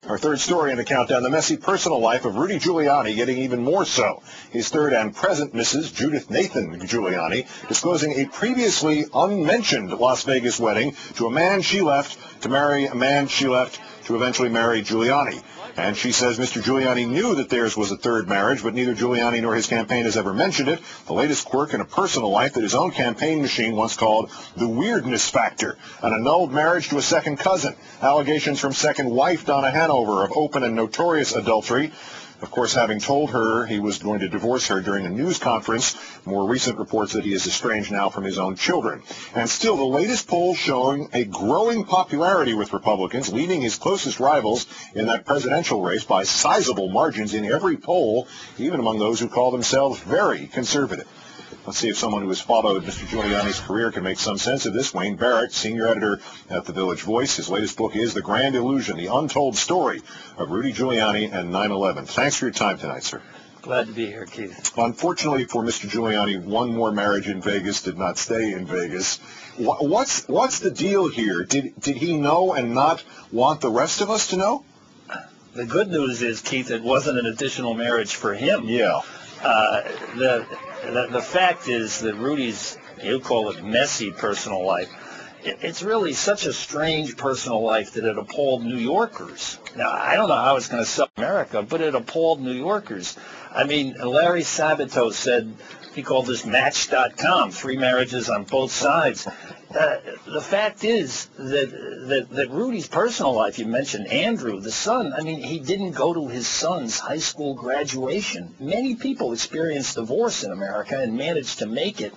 Our third story in the countdown, the messy personal life of Rudy Giuliani getting even more so. His third and present Mrs. Judith Nathan Giuliani disclosing a previously unmentioned Las Vegas wedding to a man she left to marry a man she left to eventually marry Giuliani. And she says Mr. Giuliani knew that theirs was a third marriage, but neither Giuliani nor his campaign has ever mentioned it. The latest quirk in a personal life that his own campaign machine once called the weirdness factor. An annulled marriage to a second cousin. Allegations from second wife Donna Hanover of open and notorious adultery. Of course, having told her he was going to divorce her during a news conference, more recent reports that he is estranged now from his own children. And still, the latest poll showing a growing popularity with Republicans, leading his closest rivals in that presidential race by sizable margins in every poll, even among those who call themselves very conservative. Let's see if someone who has followed Mr. Giuliani's career can make some sense of this. Wayne Barrett, senior editor at the Village Voice. His latest book is The Grand Illusion, the Untold Story of Rudy Giuliani and 9/11. Thanks for your time tonight, sir. Glad to be here, Keith. Unfortunately for Mr. Giuliani, one more marriage in Vegas did not stay in Vegas. What's the deal here? Did he know and not want the rest of us to know? The good news is, Keith, it wasn't an additional marriage for him. Yeah. The fact is that Rudy's, you call it messy personal life, it's really such a strange personal life that it appalled New Yorkers. Now, I don't know how it's going to sell America, but it appalled New Yorkers. I mean, Larry Sabato said, he called this Match.com, 3 marriages on both sides. The fact is that Rudy's personal life, you mentioned Andrew, the son, I mean, he didn't go to his son's high school graduation. Many people experience divorce in America and manage to make it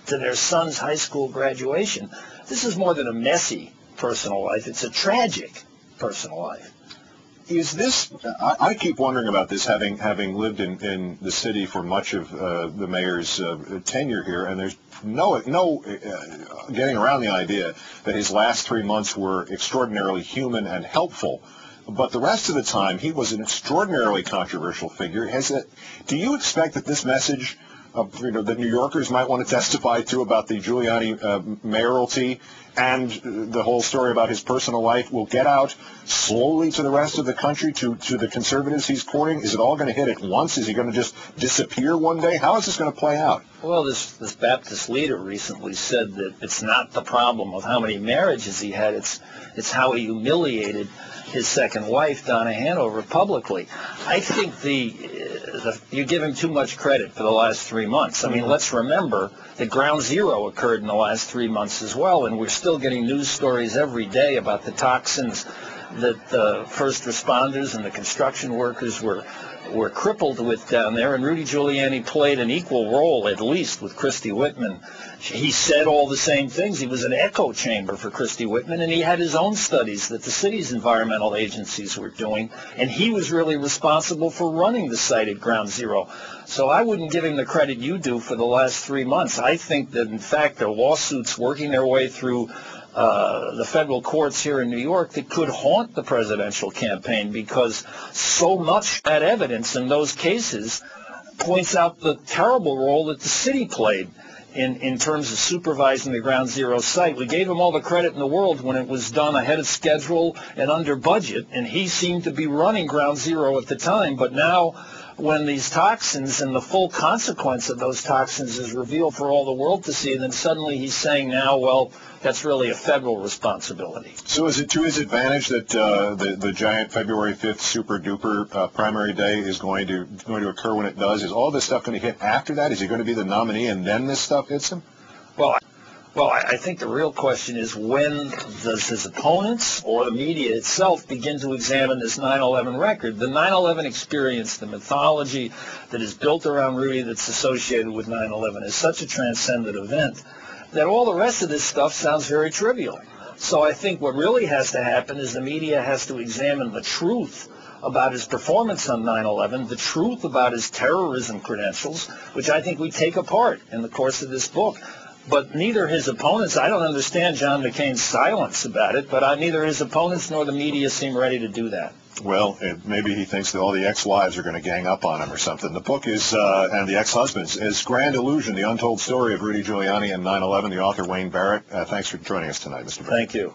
to their son's high school graduation. This is more than a messy personal life. It's a tragic personal life. Is this, I keep wondering about this, having lived in the city for much of the mayor's tenure here, and there's no getting around the idea that his last 3 months were extraordinarily human and helpful. But the rest of the time, he was an extraordinarily controversial figure. Do you expect that this message that New Yorkers might want to testify to about the Giuliani mayoralty and the whole story about his personal life will get out slowly to the rest of the country, to the conservatives he's courting? Is it all going to hit at once? Is he going to just disappear one day? How is this going to play out? Well, this Baptist leader recently said that it's not the problem of how many marriages he had, it's how he humiliated his second wife, Donna Hanover, publicly. I think you give him too much credit for the last 3 months. I mean, let's remember that ground zero occurred in the last 3 months as well, and we're still getting news stories every day about the toxins that the first responders and the construction workers were crippled with down there, and Rudy Giuliani played an equal role, at least, with Christy Whitman. He said all the same things. He was an echo chamber for Christy Whitman, and he had his own studies that the city's environmental agencies were doing, and he was really responsible for running the site at Ground Zero. So I wouldn't give him the credit you do for the last 3 months. I think that, in fact, there are lawsuits working their way through the federal courts here in New York that could haunt the presidential campaign, because so much of that evidence in those cases points out the terrible role that the city played in terms of supervising the Ground Zero site. We gave him all the credit in the world when it was done ahead of schedule and under budget, and he seemed to be running Ground Zero at the time. But now, when these toxins and the full consequence of those toxins is revealed for all the world to see, then suddenly he's saying now, well, that's really a federal responsibility. So is it to his advantage that the giant February 5th super-duper primary day is going to occur when it does? Is all this stuff going to hit after that? Is he going to be the nominee and then this stuff hits him? Well, I think the real question is, when does his opponents or the media itself begin to examine this 9/11 record? The 9/11 experience, the mythology that is built around Rudy that's associated with 9/11 is such a transcendent event that all the rest of this stuff sounds very trivial. So I think what really has to happen is the media has to examine the truth about his performance on 9/11, the truth about his terrorism credentials, which I think we take apart in the course of this book. But neither his opponents, I don't understand John McCain's silence about it, but neither his opponents nor the media seem ready to do that. Well, maybe he thinks that all the ex-wives are going to gang up on him or something. The book is, and the ex-husbands, is Grand Illusion, the Untold Story of Rudy Giuliani and 9/11. The author, Wayne Barrett. Thanks for joining us tonight, Mr. Barrett. Thank you.